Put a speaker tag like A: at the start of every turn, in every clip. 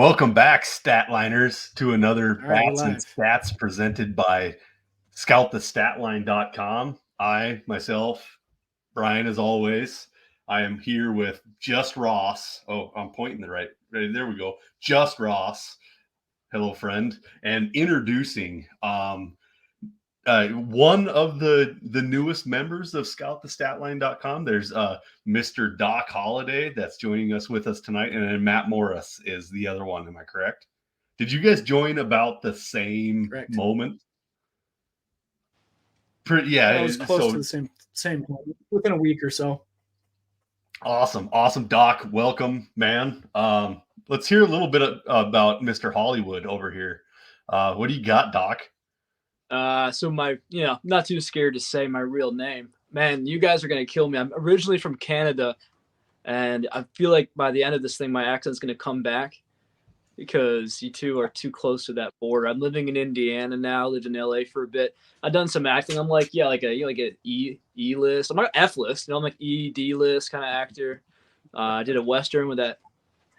A: Welcome back, Statliners, to another
B: All right, we're
A: Bats and
B: live.
A: Stats presented by ScoutTheStatline.com. I, myself, Brian, as always, I am here with Just Ross. Oh, I'm pointing the right. There we go. Just Ross. Hello, friend. And introducing one of the newest members of ScoutTheStatline.com. There's Mr. Doc Holliday that's joining us with us tonight, and then Matt Morris is the other one. Am I correct? Did you guys join about the same moment?
B: Yeah, it was close to the same point, within a week or so.
A: Awesome, Doc. Welcome, man. Let's hear a little bit about Mr. Hollywood over here. What do you got, Doc?
C: So my, not too scared to say my real name. Man, you guys are going to kill me. I'm originally from Canada, and I feel like by the end of this thing, my accent's going to come back because you two are too close to that border. I'm living in Indiana now, lived in LA for a bit. I've done some acting. I'm like, like a E list. I'm not F list, I'm like E, D list kind of actor. I did a Western with that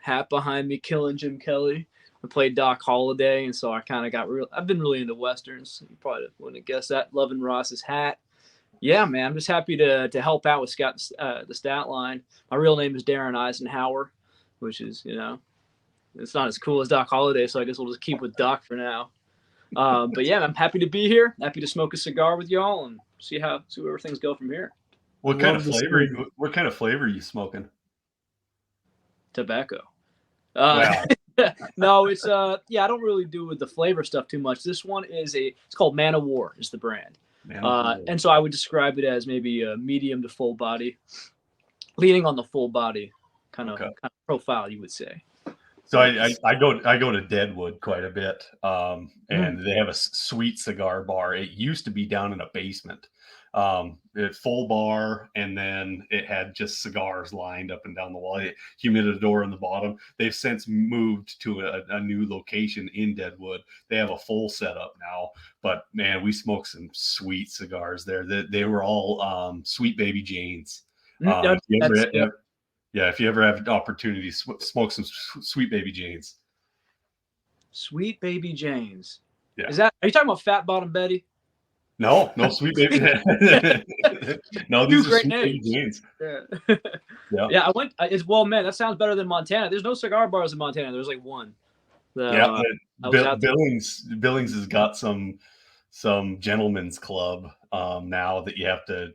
C: hat behind me, killing Jim Kelly. I played Doc Holliday, and so I kind of got I've been really into Westerns. You probably wouldn't have guessed that. Loving Ross's hat. Yeah, man, I'm just happy to help out with Scout the Statline. My real name is Darren Eisenhower, which is, it's not as cool as Doc Holliday, so I guess we'll just keep with Doc for now. But yeah, I'm happy to be here. Happy to smoke a cigar with y'all and see where things go from here.
A: What kind of flavor? What kind of flavor are you smoking?
C: Tobacco. Wow. No, it's I don't really do with the flavor stuff too much. This one it's called Man of War is the brand. And so I would describe it as maybe a medium to full body, leaning on the full body kind of profile, you would say.
A: So I go to Deadwood quite a bit, and they have a sweet cigar bar. It used to be down in a basement, full bar, and then it had just cigars lined up and down the wall, humidor in the bottom. They've since moved to a new location in Deadwood. They have a full setup now, but man, we smoked some sweet cigars there. They were all Sweet Baby Janes. Yeah, if you ever have an opportunity, smoke some Sweet Baby Janes.
C: Sweet Baby Janes.
A: Yeah.
C: Are you talking about Fat Bottom Betty?
A: No, Sweet Baby. No, these are Sweet Baby Janes.
C: Yeah. Man, that sounds better than Montana. There's no cigar bars in Montana. There's like one.
A: Billings has got some gentlemen's club now that you have to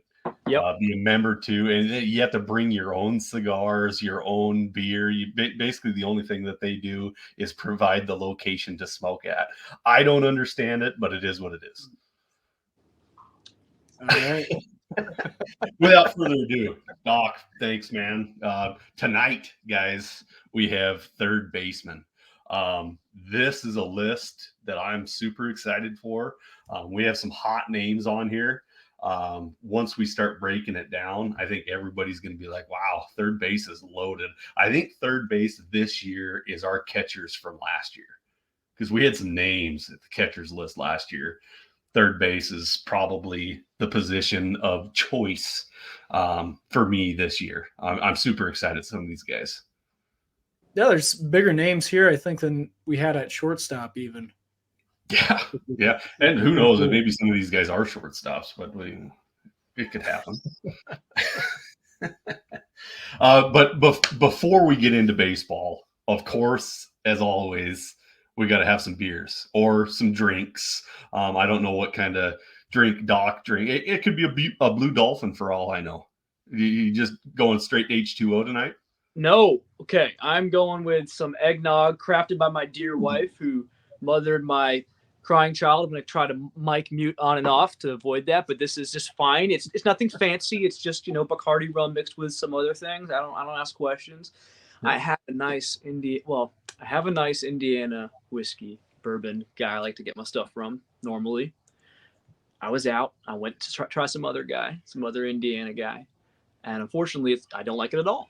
A: be a member to, and you have to bring your own cigars, your own beer. Basically the only thing that they do is provide the location to smoke at. I don't understand it, but it is what it is.
B: All right.
A: Without further ado, Doc, thanks, man. Tonight, guys, we have third baseman. This is a list that I'm super excited for. We have some hot names on here. Once we start breaking it down, I think everybody's going to be like, wow, third base is loaded. I think third base this year is our catchers from last year, because we had some names at the catchers list last year. Third base is probably the position of choice for me this year. I'm super excited. Some of these guys.
B: Yeah, there's bigger names here, I think, than we had at shortstop even.
A: Yeah. And who knows? Maybe some of these guys are shortstops, but it could happen. But before we get into baseball, of course, as always, we got to have some beers or some drinks. I don't know what kind of drink Doc drink. It could be a Blue Dolphin for all I know. You just going straight H2O tonight?
C: No. Okay. I'm going with some eggnog crafted by my dear wife who mothered my crying child. I'm going to try to mic mute on and off to avoid that, but this is just fine. It's nothing fancy. It's just, Bacardi rum mixed with some other things. I don't ask questions. I have a nice Indiana whiskey bourbon guy I like to get my stuff from normally. I was out. I went to try some other Indiana guy. And unfortunately, I don't like it at all.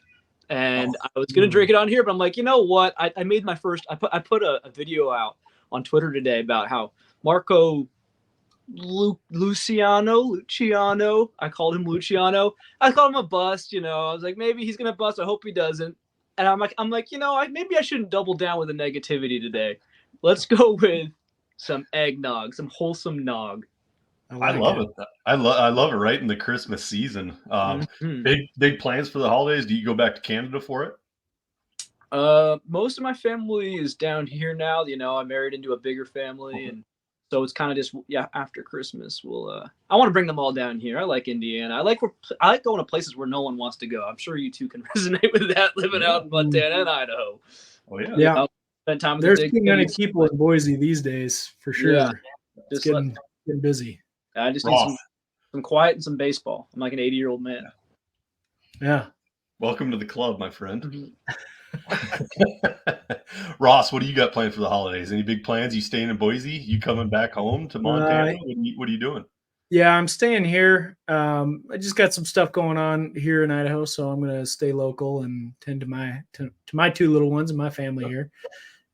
C: And I was going to drink it on here, but I'm like, you know what? I made my first, I put a video out on Twitter today about how Marco Luciano, I called him Luciano. I called him a bust, I was like, maybe he's going to bust. I hope he doesn't. And I'm like, maybe I shouldn't double down with the negativity today. Let's go with some eggnog, some wholesome nog.
A: I love it. I love it right in the Christmas season.
C: Mhm.
A: Big plans for the holidays. Do you go back to Canada for it?
C: Most of my family is down here now. I married into a bigger family, and so it's kind of just after Christmas. I want to bring them all down here. I like Indiana. I like going to places where no one wants to go. I'm sure you two can resonate with that, living out in Montana and Idaho.
A: Oh yeah.
B: Yeah.
C: Spend time with
B: There's
C: the big
B: too many
C: cities.
B: people in Boise these days, for sure.
C: Yeah.
B: It's getting busy.
C: I just need some quiet and some baseball. I'm like an 80-year-old man.
B: Yeah.
A: Welcome to the club, my friend.
C: Mm-hmm.
A: Ross, what do you got planned for the holidays? Any big plans? You staying in Boise? You coming back home to Montana? What are you doing?
B: Yeah, I'm staying here. I just got some stuff going on here in Idaho, so I'm going to stay local and tend to my two little ones and my family here,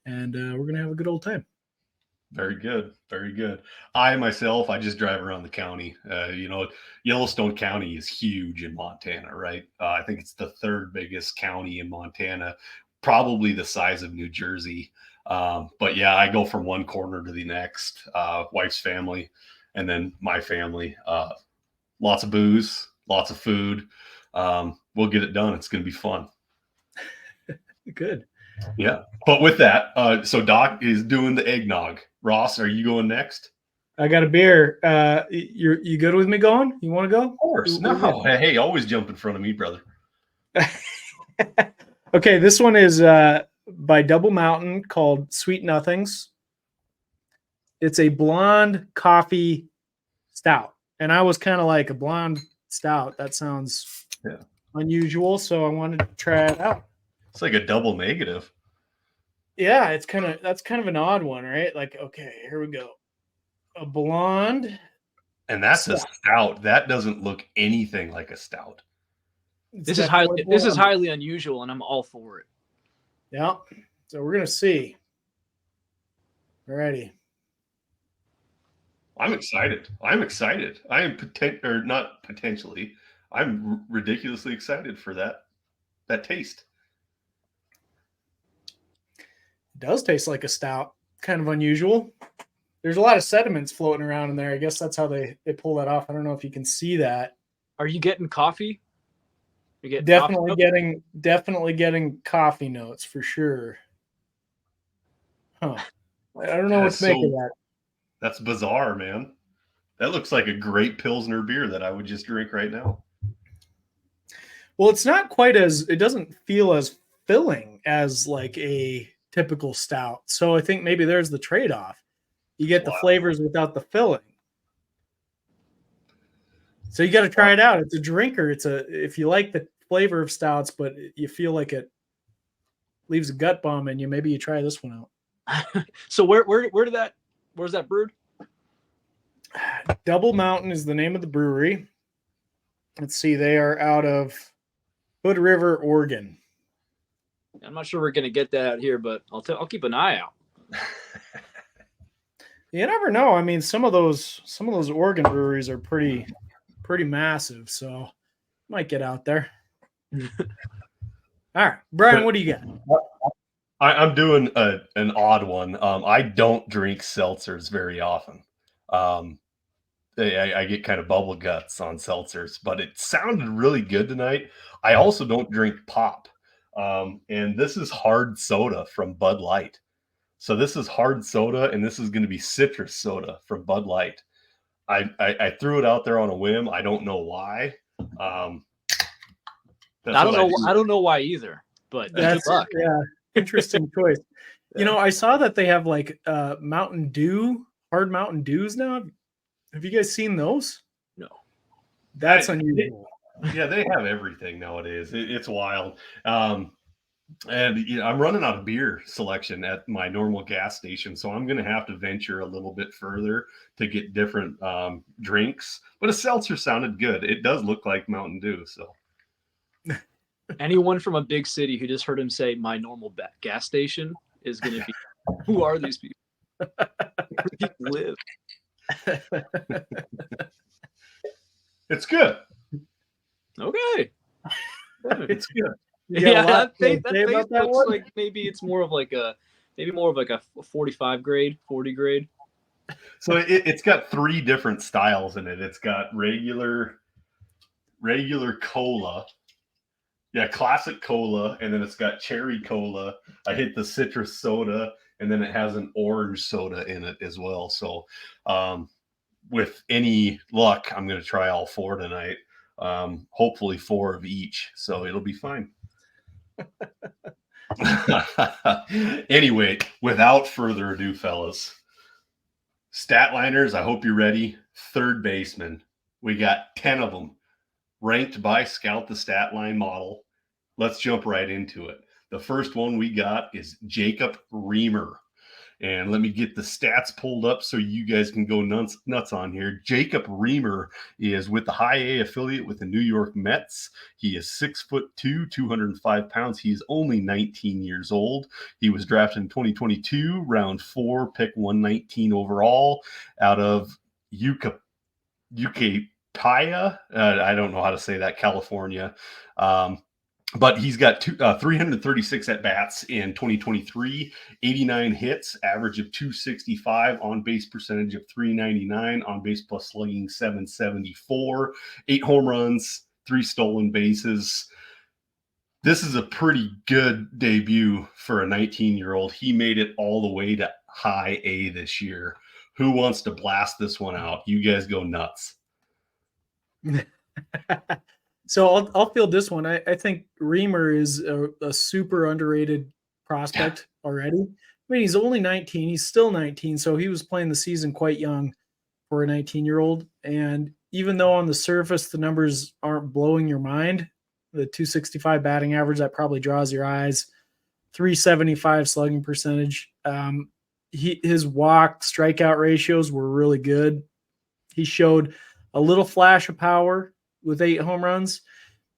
B: and we're going to have a good old time.
A: Very good. Very good. I just drive around the county. Yellowstone County is huge in Montana, right? I think it's the third biggest county in Montana, probably the size of New Jersey. But yeah, I go from one corner to the next. Wife's family, and then my family. Lots of booze, lots of food. We'll get it done. It's going to be fun.
B: Good.
A: Yeah. But with that, so Doc is doing the eggnog. Ross, are you going next?
B: I got a beer. You good with me going? You want to go?
A: Of course. No. Hey, always jump in front of me, brother.
B: Okay, this one is by Double Mountain, called Sweet Nothings. It's a blonde coffee stout. And I was kind of like, a blonde stout. That sounds unusual, so I wanted to try it out.
A: It's like a double negative.
B: Yeah, that's kind of an odd one, right? Like, okay, here we go. A blonde.
A: And that's a stout. That doesn't look anything like a stout.
C: This is highly unusual, and I'm all for it.
B: Yeah. So we're gonna see. Alrighty.
A: I'm excited. I am not potentially. I'm ridiculously excited for that taste.
B: It does taste like a stout. Kind of unusual. There's a lot of sediments floating around in there. I guess that's how they pull that off. I don't know if you can see that.
C: Are you getting coffee?
B: Definitely getting coffee notes for sure. Huh. I don't know what to make of that.
A: That's bizarre, man. That looks like a great Pilsner beer that I would just drink right now.
B: Well, it's not it doesn't feel as filling as like a typical stout. So I think maybe there's the trade-off. You get the flavors without the filling. So you got to try it out. It's a drinker. If you like the flavor of stouts, but you feel like it leaves a gut bomb in you, maybe you try this one out.
C: So where's that brewed?
B: Double Mountain is the name of the brewery. Let's see. They are out of Hood River, Oregon.
C: I'm not sure we're going to get that out here, but I'll keep an eye out.
B: You never know. I mean, some of those Oregon breweries are pretty massive, so might get out there. All right, Brian, what do you got?
A: I'm doing an odd one. I don't drink seltzers very often. I get kind of bubble guts on seltzers, but it sounded really good tonight. I also don't drink pop. And this is hard soda from Bud Light. So this is hard soda, and this is going to be citrus soda from Bud Light. I threw it out there on a whim. I don't know why. I
C: don't know why either. But
B: that's interesting choice. You know, I saw that they have like Mountain Dew, hard Mountain Dews now. Have you guys seen those?
C: No.
B: That's unusual.
A: Yeah, they have everything nowadays. It's wild. And I'm running out of beer selection at my normal gas station, so I'm going to have to venture a little bit further to get different drinks. But a seltzer sounded good. It does look like Mountain Dew. So,
C: anyone from a big city who just heard him say "my normal gas station" is going to be, who are these people? Where do you live?
A: It's good.
C: Okay.
A: It's good.
B: You got a lot to
C: that
B: say
C: face
B: about that
C: looks
B: one?
C: like maybe it's more of like a 45 grade, 40 grade.
A: So it's got 3 different styles in it. It's got regular cola. Yeah, classic cola, and then it's got cherry cola. I hit the citrus soda, and then it has an orange soda in it as well. So, with any luck, I'm going to try all 4 tonight. Hopefully 4 of each, so it'll be fine. Anyway, without further ado, fellas, Statliners, I hope you're ready. Third baseman. We got 10 of them ranked by Scout the Statline model. Let's jump right into it. The first one we got is Jacob Reamer. And let me get the stats pulled up so you guys can go nuts on here. Jacob Reamer is with the High A affiliate with the New York Mets. He is 6'2", 205 pounds. He is only 19 years old. He was drafted in 2022, round 4, pick 119 overall, out of Ucapaya. I don't know how to say that, California. But he's got 336 at-bats in 2023, 89 hits, average of 265, on-base percentage of 399, on-base plus slugging 774, 8 home runs, 3 stolen bases. This is a pretty good debut for a 19-year-old. He made it all the way to High A this year. Who wants to blast this one out? You guys go nuts.
B: So I'll field this one. I think Reamer is a super underrated prospect already. I mean, he's only 19. He's still 19, so he was playing the season quite young for a 19-year-old. And even though on the surface the numbers aren't blowing your mind, the 265 batting average, that probably draws your eyes. 375 slugging percentage. His walk strikeout ratios were really good. He showed a little flash of power with 8 home runs,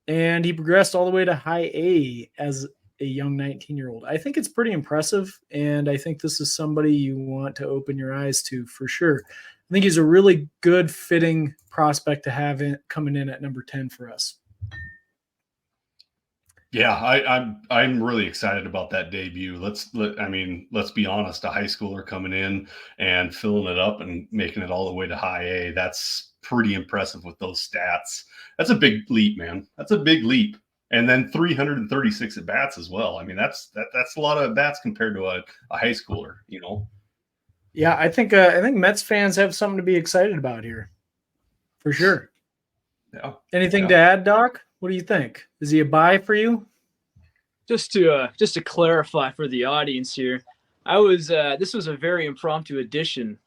B: and he progressed all the way to High A as a young 19-year-old. I think it's pretty impressive, and I think this is somebody you want to open your eyes to for sure. I think he's a really good fitting prospect to have coming in at number 10 for us.
A: Yeah, I'm really excited about that debut. Let's be honest, a high schooler coming in and filling it up and making it all the way to High A. That's pretty impressive with those stats. That's a big leap, man. That's a big leap. And then 336 at bats as well. I mean, that's a lot of at bats compared to a high schooler, you know.
B: Yeah, I think Mets fans have something to be excited about here, for sure.
A: Yeah.
B: Anything to add, Doc? What do you think? Is he a buy for you?
C: Just to clarify for the audience here, this was a very impromptu addition.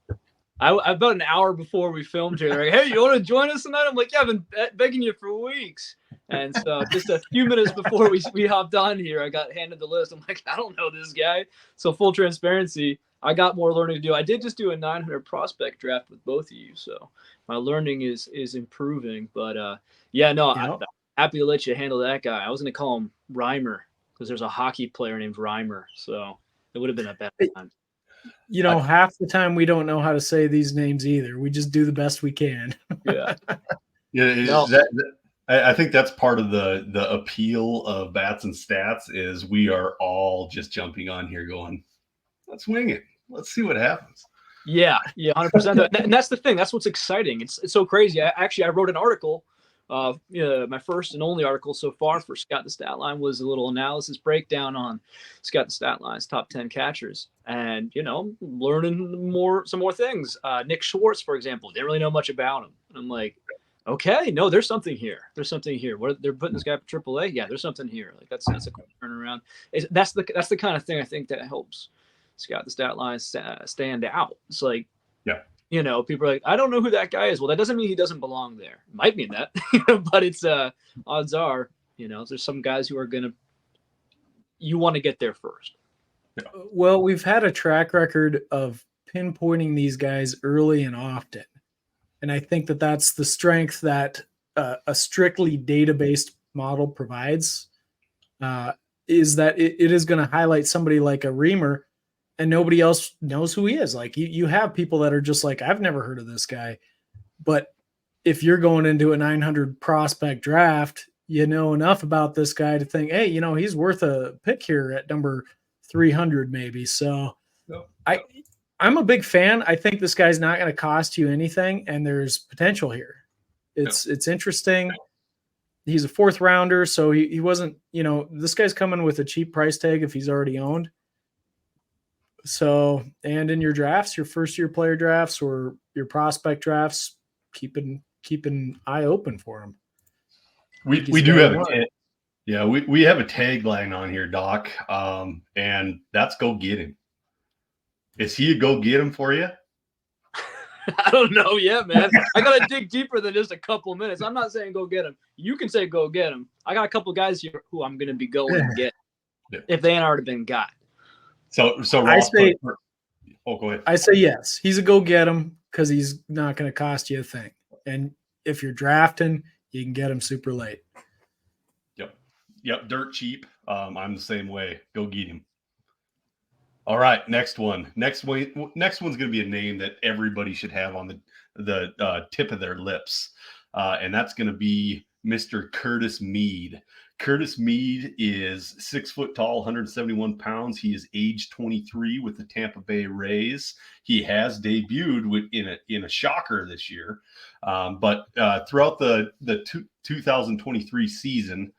C: About an hour before we filmed here, they're like, hey, you want to join us tonight? I'm like, yeah, I've been begging you for weeks. And so just a few minutes before we hopped on here, I got handed the list. I'm like, I don't know this guy. So full transparency, I got more learning to do. I did just do a 900 prospect draft with both of you, so my learning is improving. But I'm happy to let you handle that guy. I was going to call him Reimer because there's a hockey player named Reimer, so it would have been a bad time.
B: You know, half the time we don't know how to say these names either. We just do the best we can.
C: Yeah.
A: Yeah. I think that's part of the appeal of Bats and Stats is we are all just jumping on here going, let's wing it. Let's see what happens.
C: Yeah, 100%. And that's the thing. That's what's exciting. It's so crazy. I wrote an article. My first and only article so far for Scout the Statline was a little analysis breakdown on Scout the Statline's top 10 catchers, and learning some more things. Nick Schwartz, for example, didn't really know much about him. And I'm like, okay, no, there's something here. There's something here. What they're putting this guy for AAA? Yeah, there's something here. Like that's a quick turnaround. That's the kind of thing I think that helps Scout the Statline stand out. It's like, people are like, I don't know who that guy is. Well, that doesn't mean he doesn't belong there. It might mean that, but it's odds are, there's some guys who are you want to get there first.
B: Yeah. Well, we've had a track record of pinpointing these guys early and often. And I think that that's the strength that a strictly data-based model provides, is that it is going to highlight somebody like a Reamer and nobody else knows who he is. Like you have people that are just like, I've never heard of this guy. But if you're going into a 900 prospect draft, you know enough about this guy to think, hey, he's worth a pick here at number 300 maybe. So I'm a big fan. I think this guy's not going to cost you anything, and there's potential here. It's interesting. He's a 4th rounder, so he wasn't, this guy's coming with a cheap price tag if he's already owned. So, and in your drafts, your first year player drafts or your prospect drafts, keep an eye open for him.
A: We do have we have a tagline on here, Doc, and that's go get him. Is he a go get him for you?
C: I don't know yet, man. I gotta dig deeper than just a couple minutes. I'm not saying go get him. You can say go get him. I got a couple guys here who I'm gonna be going to get if they ain't already been got.
A: So Ross, go ahead.
B: I say yes. He's a go get him because he's not going to cost you a thing. And if you're drafting, you can get him super late.
A: Yep, dirt cheap. I'm the same way. Go get him. All right, next one. Next one's going to be a name that everybody should have on the tip of their lips, and that's going to be Mr. Curtis Mead. Curtis Mead is 6 foot tall, 171 pounds. He is age 23 with the Tampa Bay Rays. He has debuted in a shocker this year, but throughout the 2023 season,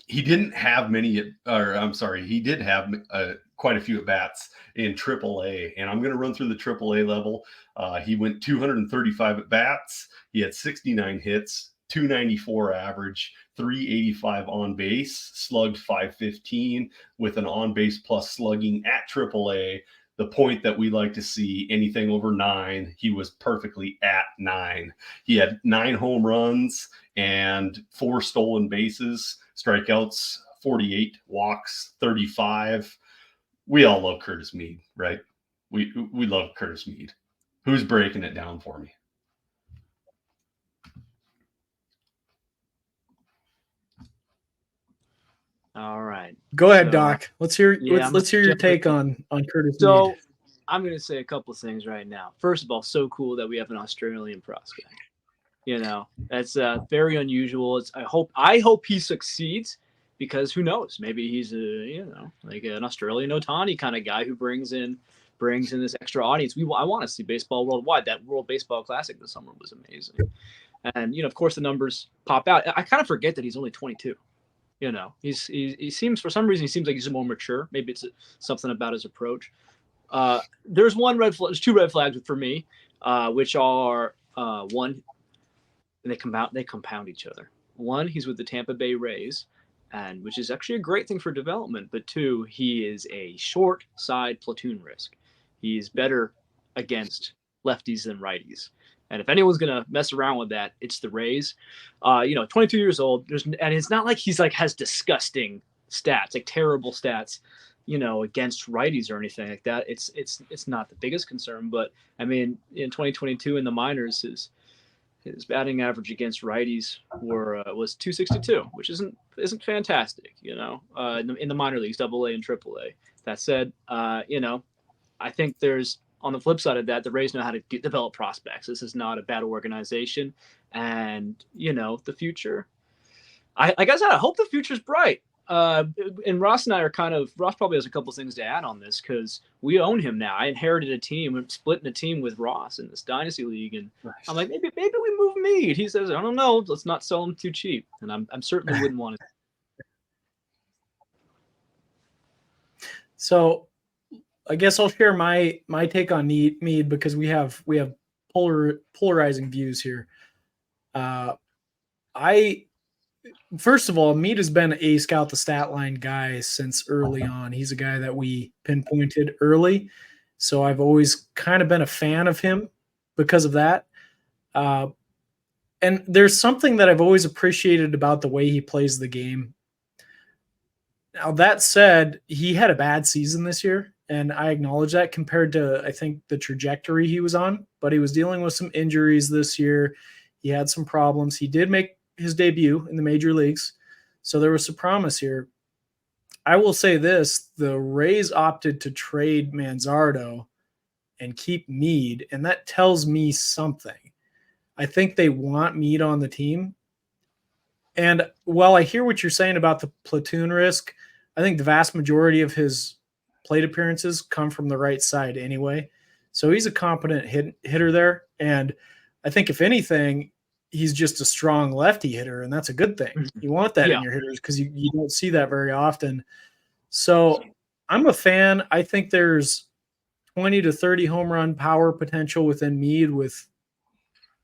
A: he didn't have he did have quite a few at bats in AAA, and I'm going to run through the AAA level. He went 235 at bats. He had 69 hits, 294 average, 385 on base, slugged 515 with an on base plus slugging at AAA. The point that we like to see, anything over 9, he was perfectly at 9. He had 9 home runs and 4 stolen bases, strikeouts 48, walks 35. We all love Curtis Mead, right? We love Curtis Mead. Who's breaking it down for me?
C: All right.
B: Go ahead, Doc. Let's hear your take on Curtis Mead.
C: So I'm going to say a couple of things right now. First of all, so cool that we have an Australian prospect. That's very unusual. I hope he succeeds, because who knows? Maybe he's like an Australian Ohtani kind of guy who brings in this extra audience. I want to see baseball worldwide. That World Baseball Classic this summer was amazing, and of course the numbers pop out. I kind of forget that he's only 22. He seems, for some reason, he seems like he's more mature. Maybe it's something about his approach. There's there's 2 red flags for me, which are one, they compound each other. One, he's with the Tampa Bay Rays, and which is actually a great thing for development. But 2, he is a short side platoon risk. He's better against lefties than righties. And if anyone's gonna mess around with that, it's the Rays. 22 years old. And it's not like he's has disgusting stats, like terrible stats, against righties or anything like that. It's not the biggest concern. But I mean, in 2022 in the minors, his batting average against righties was 262, which isn't fantastic. In the minor leagues, AA and AAA. That said, I think there's, on the flip side of that, the Rays know how to develop prospects. This is not a bad organization. And, the future, I hope the future's bright. And Ross and I Ross probably has a couple things to add on this, because we own him now. I inherited a team. I'm splitting a team with Ross in this Dynasty League. And nice. I'm like, maybe we move Mead. He says, I don't know. Let's not sell him too cheap. And I'm certainly wouldn't want to.
B: So I guess I'll share my take on Mead, because we have polarizing views here. First of all, Mead has been a Scout the Statline guy since early on. He's a guy that we pinpointed early, so I've always kind of been a fan of him because of that. And there's something that I've always appreciated about the way he plays the game. Now, that said, he had a bad season this year, and I acknowledge that compared to, I think, the trajectory he was on. But he was dealing with some injuries this year. He had some problems. He did make his debut in the major leagues, so there was some promise here. I will say this: the Rays opted to trade Manzardo and keep Mead, and that tells me something. I think they want Mead on the team, And while I hear what you're saying about the platoon risk, I think the vast majority of his plate appearances come from the right side anyway. So he's a competent hitter there. And I think if anything, he's just a strong lefty hitter, and that's a good thing. You want that in your hitters because you don't see that very often. So I'm a fan. I think there's 20 to 30 home run power potential within Meade with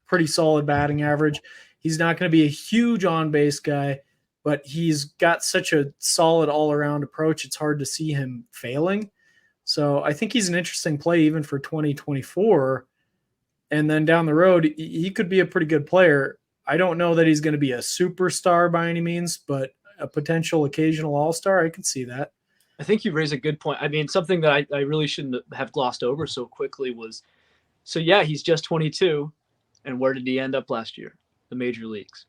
B: pretty solid batting average. He's not going to be a huge on-base guy, but he's got such a solid all-around approach, it's hard to see him failing. So I think he's an interesting play even for 2024. And then down the road, he could be a pretty good player. I don't know that he's going to be a superstar by any means, but a potential occasional all-star, I can see that.
C: I think you raise a good point. I mean, something that I really shouldn't have glossed over so quickly was, so yeah, he's just 22. And where did he end up last year? The major leagues.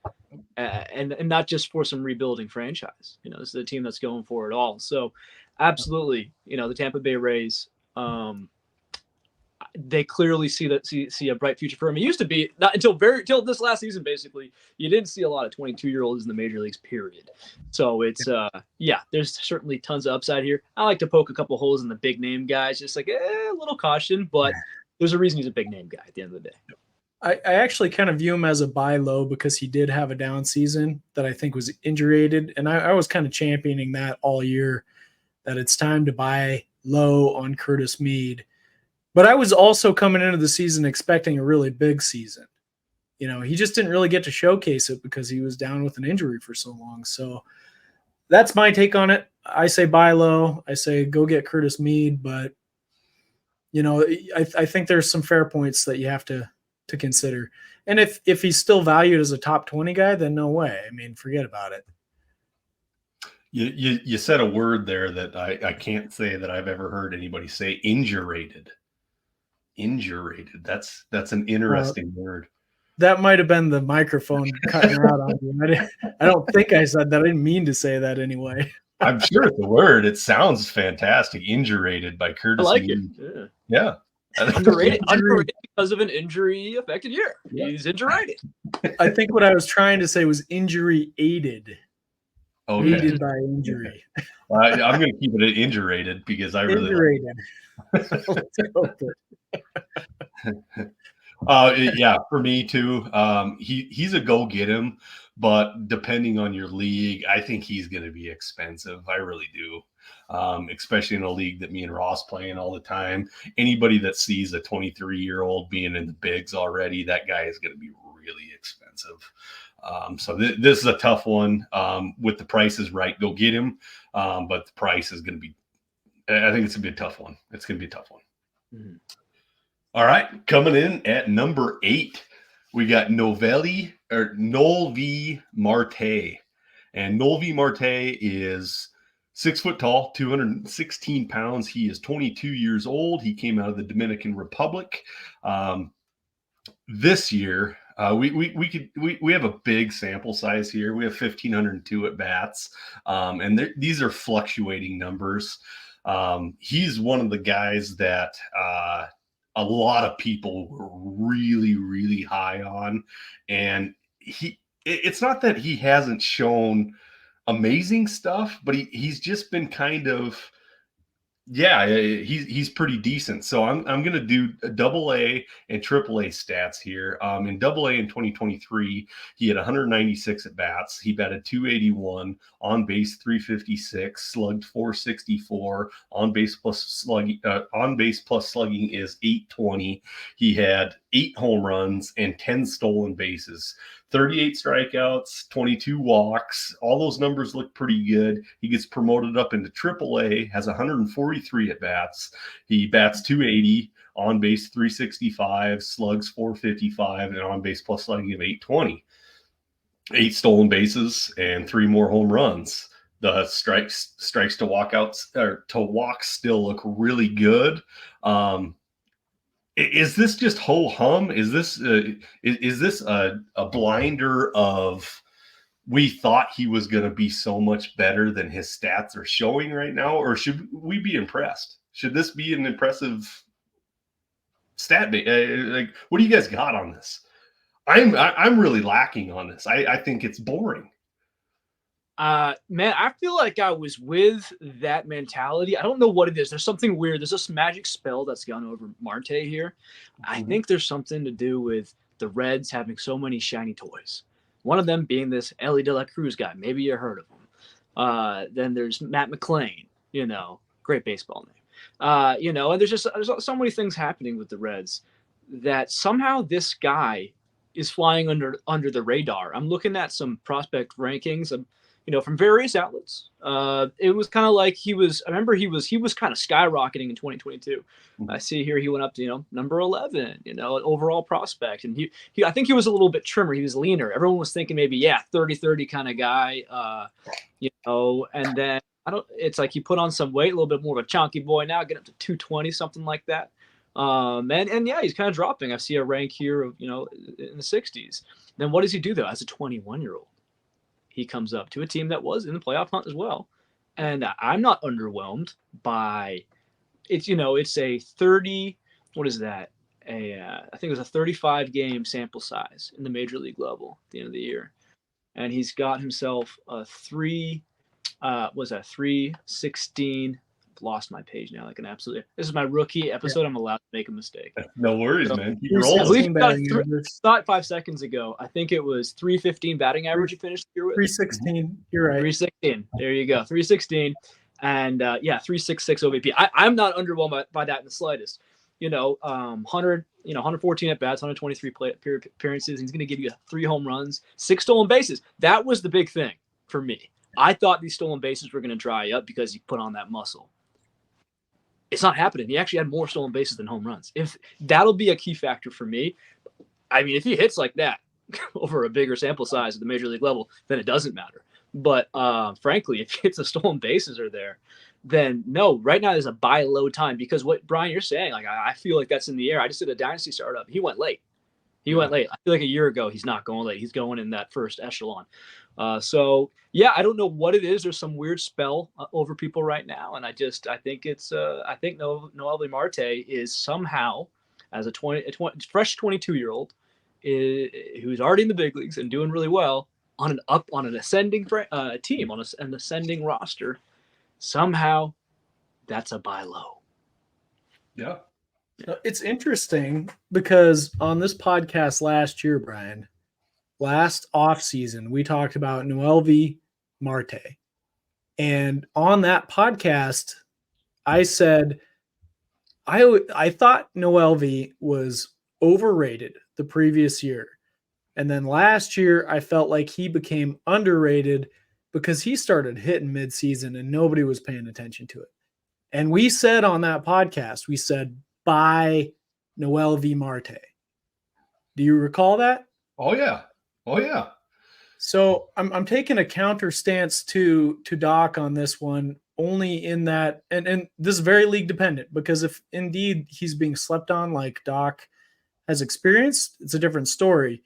C: And not just for some rebuilding franchise. You know, this is a team that's going for it all. So absolutely, you know, the Tampa Bay Rays, they clearly see a bright future for him. It used to be not until this last season, basically, you didn't see a lot of 22-year-olds in the major leagues, period. So it's, there's certainly tons of upside here. I like to poke a couple holes in the big name guys, just like a little caution, but there's a reason he's a big name guy at the end of the day.
B: I actually kind of view him as a buy low because he did have a down season that I think was injury-aided, and I was kind of championing that all year, that it's time to buy low on Curtis Meade. But I was also coming into the season expecting a really big season. You know, he just didn't really get to showcase it because he was down with an injury for so long. So that's my take on it. I say buy low. I say go get Curtis Meade, but, you know, I think there's some fair points that you have to consider. And if he's still valued as a top 20 guy, then no way. I mean, forget about it.
A: You said a word there that I can't say that I've ever heard anybody say, injurated. Injurated. That's an interesting word.
B: That might have been the microphone cutting out on you. I don't think I said that. I didn't mean to say that anyway.
A: I'm sure it's a word. It sounds fantastic. Injurated by Curtis.
C: I like
A: Meade.
C: it.
A: Yeah.
C: Underrated because of an injury affected year. Yeah. He's injury-rated.
B: I think what I was trying to say was injury aided.
A: Okay.
B: Aided by injury.
A: I'm going to keep it injurated because I really yeah, for me too. He's a go get him, but depending on your league, I think he's going to be expensive. I really do. Especially in a league that me and Ross play in all the time. Anybody that sees a 23-year-old being in the bigs already, that guy is going to be really expensive. So this is a tough one. With the prices right, go get him. But the price is going to be, I think it's going to be a tough one. It's going to be a tough one. Mm-hmm. All right. Coming in at number 8, we got Noel V. Marte. And Noel V. Marte is 6 foot tall, 216 pounds. He is 22 years old. He came out of the Dominican Republic. This year, we have a big sample size here. We have 1,502 at bats, and these are fluctuating numbers. He's one of the guys that a lot of people were really, really high on, and it's not that he hasn't shown amazing stuff, but he's just been kind of, he's pretty decent. So I'm going to do AA and AAA stats here. In AA in 2023, he had 196 at bats. He batted 281, on base 356, slugged 464, on base plus slugging is 820. He had 8 home runs and 10 stolen bases. 38 strikeouts, 22 walks. All those numbers look pretty good. He gets promoted up into AAA, has 143 at bats. He bats 280, on base 365, slugs 455, and on base plus slugging of 820. 8 stolen bases and 3 more home runs. The strikes to walkouts or to walks still look really good. Is this just ho hum? Is this a blinder of we thought he was going to be so much better than his stats are showing right now, or should we be impressed? Should this be an impressive stat? Like, what do you guys got on this? I'm really lacking on this. I think it's boring.
C: Man, I feel like I was with that mentality. I don't know what it is. There's something weird. There's this magic spell that's gone over Marte here. I think there's something to do with the Reds having so many shiny toys. One of them being this Ellie De La Cruz guy. Maybe you heard of him. Then there's Matt McClain. Great baseball name. And there's so many things happening with the Reds that somehow this guy is flying under the radar. I'm looking at some prospect rankings. From various outlets. It was kind of like I remember he was kind of skyrocketing in 2022. I see here he went up to, number 11, an overall prospect. And I think he was a little bit trimmer. He was leaner. Everyone was thinking maybe, 30-30 kind of guy, and then it's like he put on some weight, a little bit more of a chunky boy now, get up to 220, something like that. He's kind of dropping. I see a rank here of, in the 60s. Then what does he do though as a 21-year-old? He comes up to a team that was in the playoff hunt as well. And I'm not underwhelmed by it's, it's a 30, what is that? I think it was a 35 game sample size in the major league level at the end of the year. And he's got himself a 316. Lost my page now like an absolute. This is my rookie episode. Yeah. I'm allowed to make a mistake.
A: No worries, man. Keep rolling.
C: Thought 5 seconds ago. I think it was 315 batting average you finished the year with.
B: 316. You're right.
C: 316. There you go. 316. And 366 OVP. I'm not underwhelmed by that in the slightest. 114 at bats, 123 appearances. He's going to give you 3 home runs, 6 stolen bases. That was the big thing for me. I thought these stolen bases were going to dry up because he put on that muscle. It's not happening. He actually had more stolen bases than home runs. If that'll be a key factor for me. I mean, if he hits like that over a bigger sample size at the major league level, then it doesn't matter. But frankly, if the stolen bases are there, then no. Right now is a buy low time because what Brian you're saying, like I feel like that's in the air. I just did a dynasty startup. He went late. I feel like a year ago he's not going late. He's going in that first echelon. I don't know what it is. There's some weird spell over people right now, and I think it's Noelvi Marte is somehow as a fresh 22-year-old who's already in the big leagues and doing really well on an ascending team on an ascending roster. Somehow, that's a buy low.
A: Yeah.
B: It's interesting because on this podcast last year, Brian, last offseason, we talked about Noelvi Marte. And on that podcast, I said I thought Noelvi was overrated the previous year. And then last year, I felt like he became underrated because he started hitting midseason and nobody was paying attention to it. And we said on that podcast, we said, buy Noelvi Marte. Do you recall that?
A: Oh, yeah.
B: So I'm taking a counter stance to Doc on this one, only in that, and this is very league dependent, because if indeed he's being slept on like Doc has experienced, it's a different story.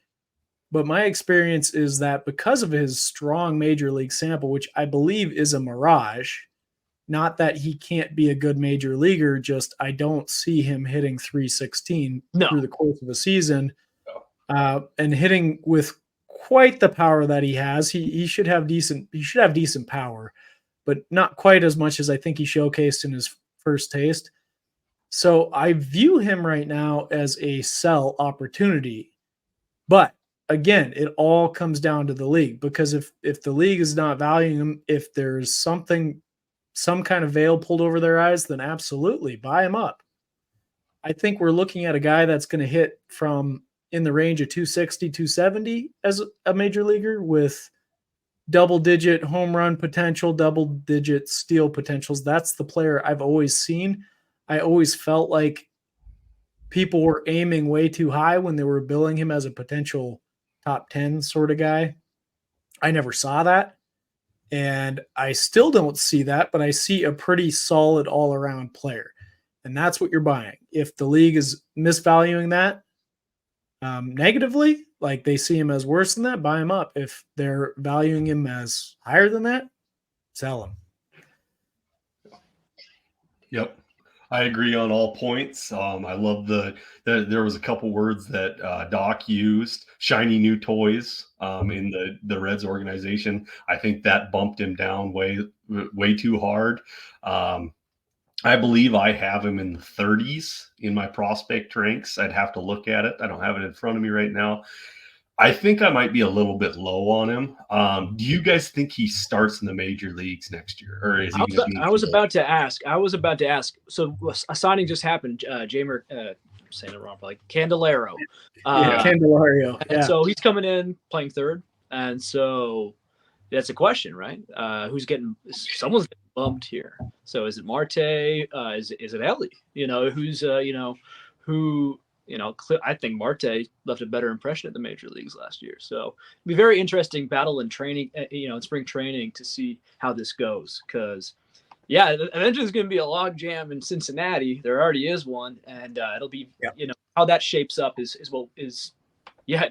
B: But my experience is that because of his strong major league sample, which I believe is a mirage, not that he can't be a good major leaguer, just I don't see him hitting 316 through the course of a season. And hitting with quite the power that he has. He should have decent power, but not quite as much as I think he showcased in his first taste. So I view him right now as a sell opportunity. But again, it all comes down to the league, because if the league is not valuing him, if there's some kind of veil pulled over their eyes, then absolutely buy him up. I think we're looking at a guy that's going to hit from in the range of 260, 270 as a major leaguer with double-digit home run potential, double-digit steal potentials. That's the player I've always seen. I always felt like people were aiming way too high when they were billing him as a potential top 10 sort of guy. I never saw that. And I still don't see that, but I see a pretty solid all-around player. And that's what you're buying. If the league is misvaluing that negatively, like they see him as worse than that, buy him up. If they're valuing him as higher than that, sell him.
A: Yep. I agree on all points. I love there was a couple words that Doc used, shiny new toys, in the Reds organization. I think that bumped him down way too hard. Um, I believe I have him in the 30s in my prospect ranks. I'd have to look at it. I don't have it in front of me right now. I think I might be a little bit low on him. Do you guys think he starts in the major leagues next year, or is he going to be?
C: I was about to ask. So a signing just happened. Jamer, I'm saying it wrong, but like Candelario.
B: Candelario.
C: And so he's coming in playing third, and so that's a question, right? Someone's getting bumped here. So is it Marte? Is it Ellie? I think Marte left a better impression at the major leagues last year. So it'll be very interesting battle in training, in spring training to see how this goes. Because, eventually there's going to be a log jam in Cincinnati. There already is one, and it'll be, how that shapes up is it's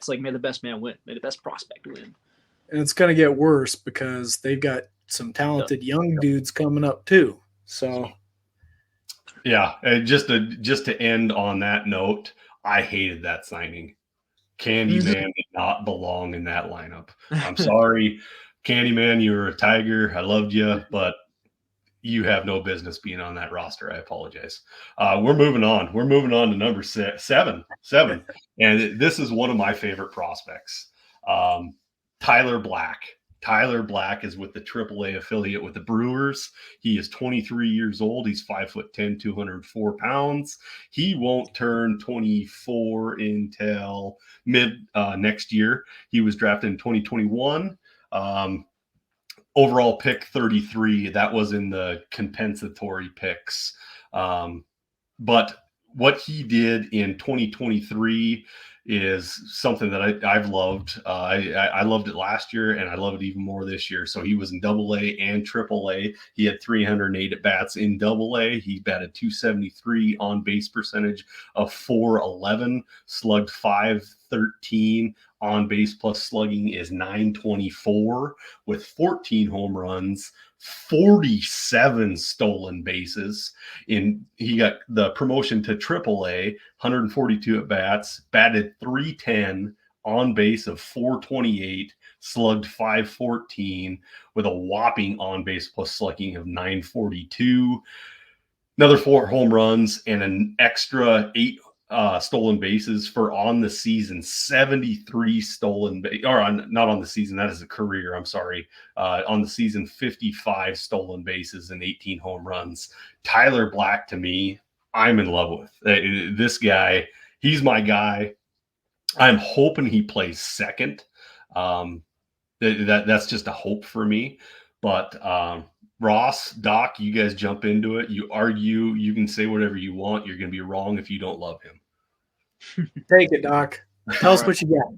C: like may the best man win, may the best prospect win.
B: And it's going to get worse because they've got some talented young dudes coming up too. So,
A: yeah, and just to end on that note, I hated that signing. Candyman did not belong in that lineup. I'm sorry, Candyman, you were a Tiger. I loved you, but you have no business being on that roster. I apologize. We're moving on. We're moving on to number seven. And this is one of my favorite prospects. Tyler Black. Tyler Black is with the AAA affiliate with the Brewers. He is 23 years old. He's 5'10", 204 pounds. He won't turn 24 until mid next year. He was drafted in 2021. Overall pick 33. That was in the compensatory picks. But what he did in 2023 is something that I've loved. I loved it last year, and I love it even more this year. So he was in AA and AAA. He had 308 at bats in AA. He batted .273, on base percentage of .411, slugged .513. On base plus slugging is .924 with 14 home runs, 47 stolen bases. He got the promotion to AAA, 142 at bats, batted .310, on base of .428, slugged .514 with a whopping on base plus slugging of .942. Another 4 home runs and an extra 8 stolen bases for on the season, 73 stolen not on the season, that is a career, I'm sorry. On the season, 55 stolen bases and 18 home runs. Tyler Black, to me, I'm in love with. This guy, he's my guy. I'm hoping he plays second. That's just a hope for me. But Ross, Doc, you guys jump into it. You argue. You can say whatever you want. You're going to be wrong if you don't love him.
B: Take it, Doc. Tell us what you got.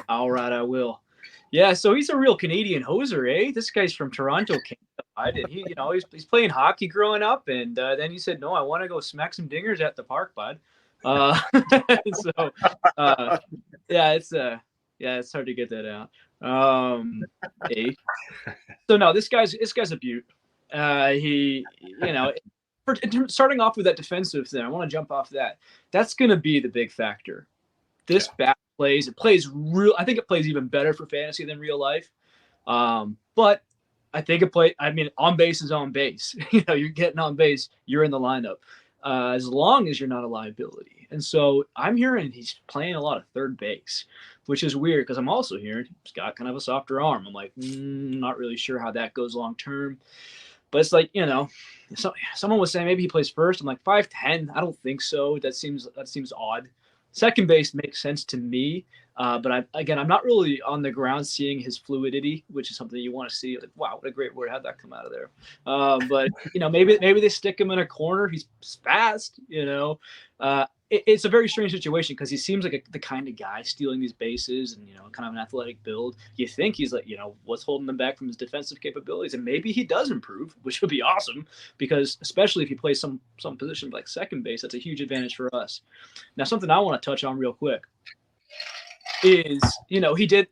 C: All right, I will. Yeah, so he's a real Canadian hoser, eh? This guy's from Toronto, Canada. He's playing hockey growing up, and then he said, "No, I want to go smack some dingers at the park, bud." It's hard to get that out. So no, this guy's a beaut. Starting off with that defensive thing, I want to jump off that. That's going to be the big factor. This bat plays. It plays real. I think it plays even better for fantasy than real life. But I think on base is on base. You're getting on base. You're in the lineup. As long as you're not a liability. And so I'm hearing he's playing a lot of third base, which is weird because I'm also hearing he's got kind of a softer arm. I'm like, not really sure how that goes long term. But it's like, someone was saying maybe he plays first. I'm like 5'10". I don't think so. That seems odd. Second base makes sense to me. But I'm not really on the ground seeing his fluidity, which is something you want to see. Like, wow, what a great word. How'd that come out of there? But maybe they stick him in a corner. He's fast, It's a very strange situation because he seems like the kind of guy stealing these bases and, kind of an athletic build. You think he's like, what's holding him back from his defensive capabilities? And maybe he does improve, which would be awesome because especially if he plays some position like second base, that's a huge advantage for us. Now, something I want to touch on real quick is,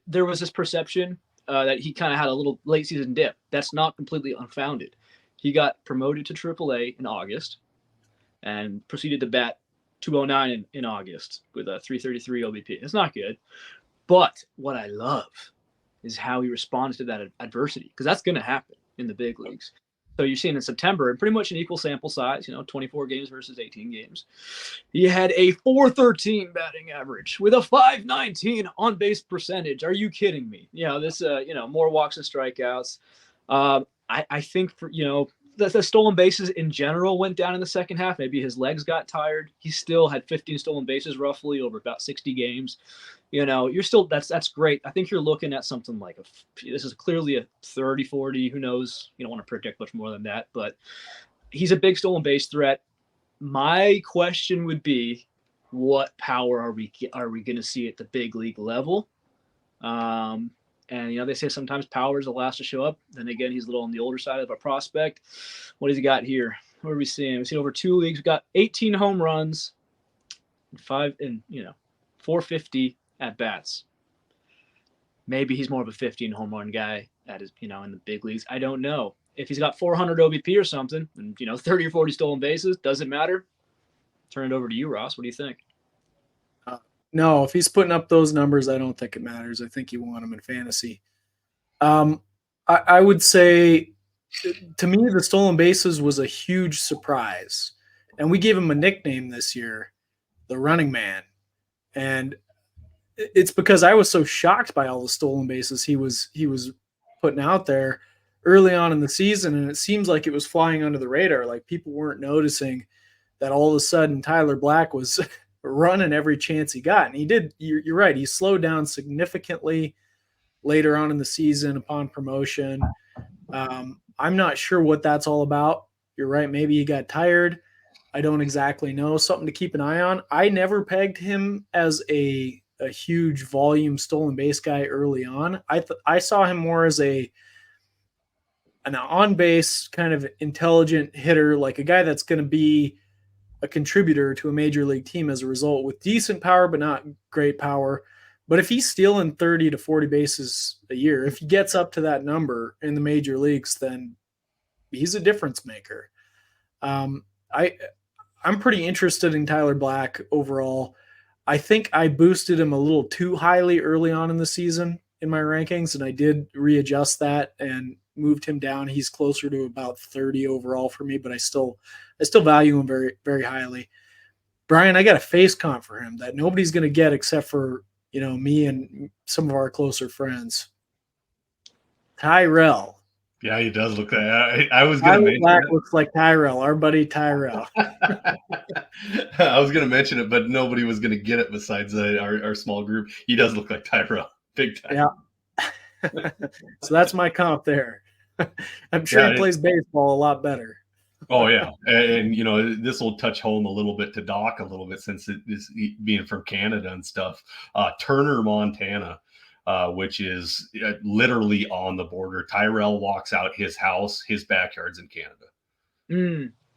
C: there was this perception that he kind of had a little late season dip. That's not completely unfounded. He got promoted to AAA in August. and proceeded to bat 209 in August with a 333 OBP. It's not good. But what I love is how he responds to that adversity, because that's going to happen in the big leagues. So you're seeing in September, pretty much an equal sample size, 24 games versus 18 games. He had a 413 batting average with a 519 on base percentage. Are you kidding me? This, more walks and strikeouts. I think the stolen bases in general went down in the second half. Maybe his legs got tired. He still had 15 stolen bases roughly over about 60 games. You're still, that's great. I think you're looking at something like this is clearly a 30, 40, who knows? You don't want to predict much more than that, but he's a big stolen base threat. My question would be, what power are we going to see at the big league level? And they say sometimes power is the last to show up. Then again, he's a little on the older side of a prospect. What has he got here? What are we seeing? We've seen over 2 leagues. We've got 18 home runs, 450 at bats. Maybe he's more of a 15 home run guy in the big leagues. I don't know. If he's got 400 OBP or something, and 30 or 40 stolen bases, doesn't matter. Turn it over to you, Ross. What do you think?
B: No, if he's putting up those numbers, I don't think it matters. I think you want him in fantasy. I would say, to me, the stolen bases was a huge surprise. And we gave him a nickname this year, the running man. And it's because I was so shocked by all the stolen bases he was putting out there early on in the season. And it seems like it was flying under the radar. Like, people weren't noticing that all of a sudden Tyler Black was running every chance he got. And he did. You're right. He slowed down significantly later on in the season upon promotion. I'm not sure what that's all about. You're right. Maybe he got tired. I don't exactly know. Something to keep an eye on. I never pegged him as a huge volume stolen base guy early on. I saw him more as an on-base kind of intelligent hitter, like a guy that's going to be a contributor to a major league team as a result, with decent power but not great power. But if he's stealing 30 to 40 bases a year, if he gets up to that number in the major leagues, then he's a difference maker. I'm pretty interested in Tyler Black overall. I think I boosted him a little too highly early on in the season in my rankings, and I did readjust that and moved him down. He's closer to about 30 overall for me, but I still value him very, very highly. Brian, I got a face comp for him that nobody's going to get except for, me and some of our closer friends. Tyrell.
A: Yeah, he does look like. I was going to mention
B: Black looks like Tyrell, our buddy Tyrell.
A: I was going to mention it, but nobody was going to get it besides our small group. He does look like Tyrell, big time.
B: Yeah. So that's my comp there. I'm sure he plays baseball a lot better.
A: Oh yeah, and this will touch home a little bit to Doc a little bit, since it is being from Canada and stuff. Turner, Montana, which is literally on the border. Tyrell walks out his house, his backyard's in Canada.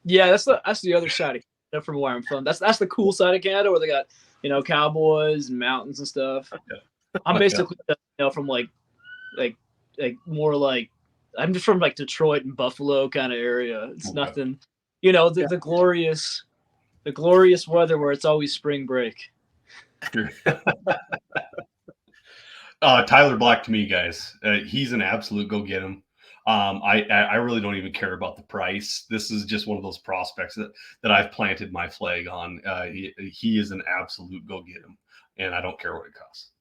C: Yeah, that's the other side of Canada from where I'm from. That's the cool side of Canada, where they got cowboys and mountains and stuff. Yeah. I'm basically from like more like. I'm just from like Detroit and Buffalo kind of area. It's nothing, the glorious weather where it's always spring break.
A: Tyler Black, to me, guys, he's an absolute go get him. I really don't even care about the price. This is just one of those prospects that I've planted my flag on. He is an absolute go get him, and I don't care what it costs.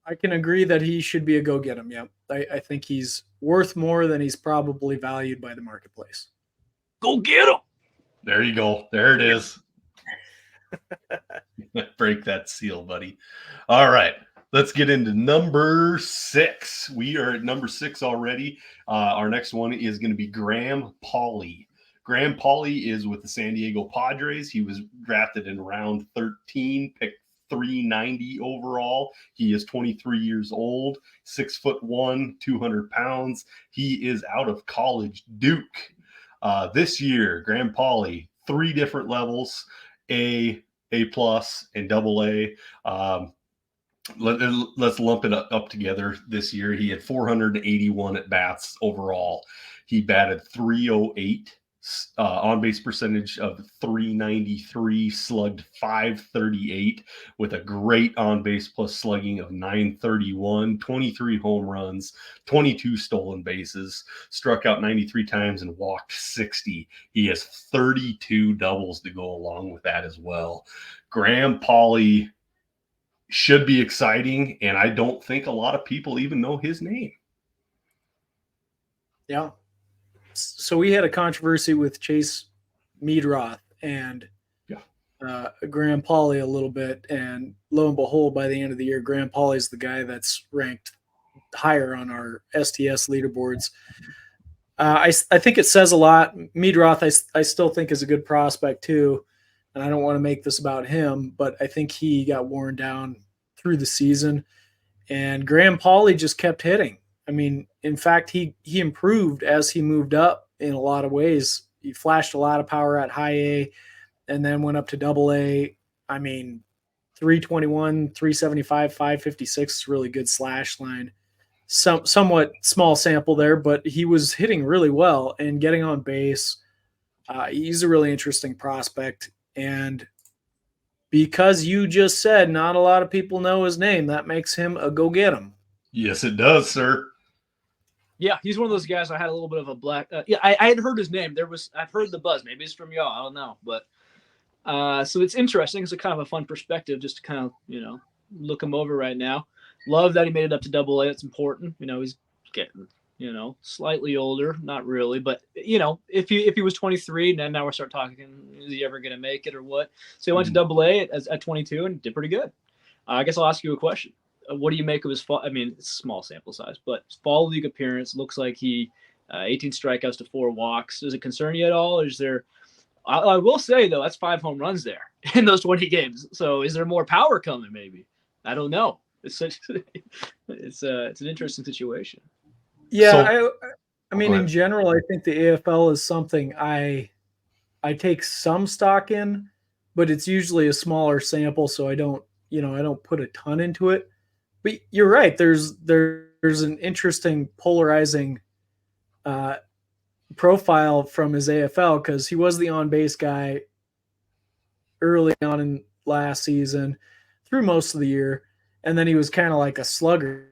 B: I can agree that he should be a go get him. Yeah, I think he's worth more than he's probably valued by the marketplace.
C: Go get him.
A: There you go. There it is. Break that seal, buddy. All right, let's get into number 6. We are at number 6 already. Our next one is going to be Graham Pauley. Graham Pauley is with the San Diego Padres. He was drafted in round 13, picked 390 overall. He is 23 years old, 6'1", 200 pounds. He is out of college Duke. This year, Graham Pauley, 3 different levels, A+, and AA. Let's lump it up together this year. He had 481 at bats overall. He batted .308, on base percentage of 393, slugged 538 with a great on base plus slugging of 931, 23 home runs, 22 stolen bases, struck out 93 times and walked 60. He has 32 doubles to go along with that as well. Graham Pauley should be exciting, and I don't think a lot of people even know his name.
B: Yeah. So we had a controversy with Chase Meadroth and Graham Pauley a little bit, and lo and behold, by the end of the year, Graham Pauley is the guy that's ranked higher on our STS leaderboards. I think it says a lot. Meadroth, I still think is a good prospect too, and I don't want to make this about him, but I think he got worn down through the season, and Graham Pauley just kept hitting. I mean, in fact, he improved as he moved up in a lot of ways. He flashed a lot of power at high A and then went up to double A. I mean, 321, 375, 556 is really good slash line. Somewhat small sample there, but he was hitting really well and getting on base. He's a really interesting prospect. And because you just said not a lot of people know his name, that makes him a go get him.
A: Yes, it does, sir.
C: Yeah, he's one of those guys. I had a little bit of a black. I had heard his name. I've heard the buzz. Maybe it's from y'all. I don't know, but so it's interesting. It's a kind of a fun perspective just to kind of look him over right now. Love that he made it up to double A. It's important. He's getting slightly older, not really, but if he was 23, then now we're start talking. Is he ever going to make it or what? So he went to double A at 22 and did pretty good. I guess I'll ask you a question. What do you make of his fall? I mean, it's small sample size, but fall league appearance looks like he 18 strikeouts to 4 walks. Does it concern you at all? Or is there? I will say though, that's 5 home runs there in those 20 games. So is there more power coming? Maybe I don't know. It's an interesting situation.
B: Yeah,
A: So,
B: I mean, in general, I think the AFL is something I take some stock in, but it's usually a smaller sample, so I don't put a ton into it. But you're right. There's an interesting polarizing profile from his AFL because he was the on-base guy early on in last season through most of the year, and then he was kind of like a slugger,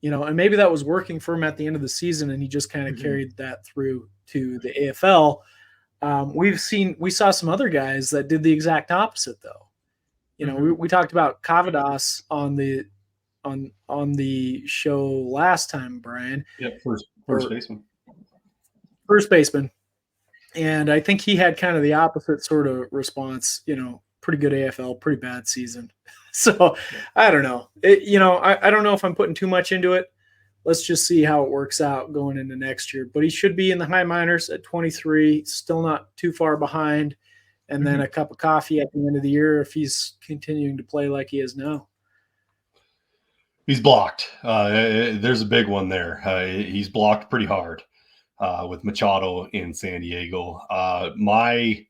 B: and maybe that was working for him at the end of the season, and he just kind of carried that through to the AFL. We saw some other guys that did the exact opposite, though. We talked about Cavadas on the show last time, Brian.
A: Yeah, first baseman.
B: First baseman. And I think he had kind of the opposite sort of response, pretty good AFL, pretty bad season. So I don't know. I don't know if I'm putting too much into it. Let's just see how it works out going into next year. But he should be in the high minors at 23, still not too far behind. And then a cup of coffee at the end of the year if he's continuing to play like he is now.
A: He's blocked. There's a big one there. He's blocked pretty hard with Machado in San Diego. My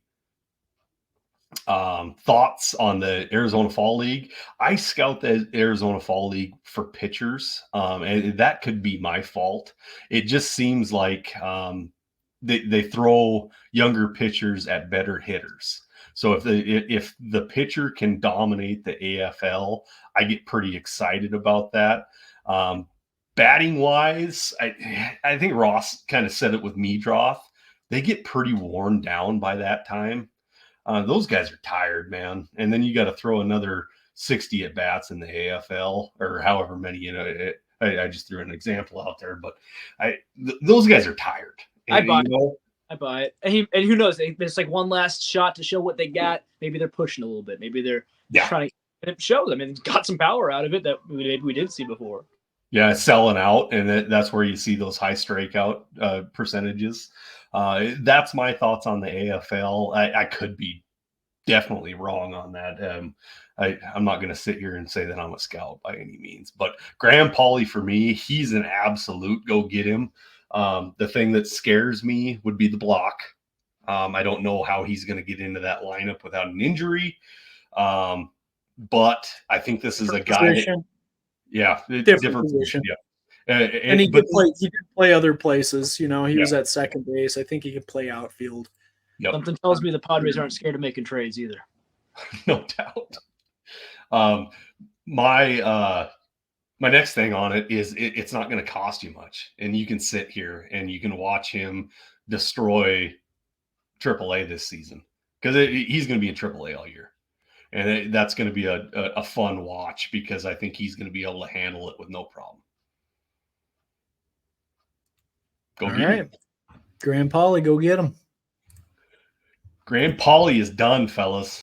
A: thoughts on the Arizona Fall League. I scout the Arizona Fall League for pitchers, and that could be my fault. It just seems like they throw younger pitchers at better hitters. So if the pitcher can dominate the AFL, I get pretty excited about that. Batting wise, I think Ross kind of said it with Meadroth. They get pretty worn down by that time. Those guys are tired, man. And then you got to throw another 60 at bats in the AFL or however many. I just threw an example out there, but those guys are tired.
C: I buy it. And who knows? It's like one last shot to show what they got. Maybe they're pushing a little bit. Maybe they're trying to. And it shows. I mean, it's got some power out of it that we did see before.
A: Yeah, selling out, and that's where you see those high strikeout percentages. That's my thoughts on the AFL. I could be definitely wrong on that. I'm not going to sit here and say that I'm a scout by any means, but Graham Pauley for me, he's an absolute go get him. The thing that scares me would be the block. I don't know how he's going to get into that lineup without an injury. But I think this is a guy. Different position. Yeah.
B: And he
A: but
B: did play. He did play other places. You know, he
A: Yeah.
B: was at second base. I think he could play outfield.
A: Yep,
C: Something tells me the Padres aren't scared of making trades either.
A: no doubt. My next thing on it is it's not going to cost you much, and you can sit here and you can watch him destroy AAA this season because he's going to be in AAA all year, and that's going to be a fun watch because I think he's going to be able to handle it with no problem. Go
B: All
A: get
B: right,
A: him.
B: Grand Pauly, go get him.
A: Grand Pauly is done, fellas.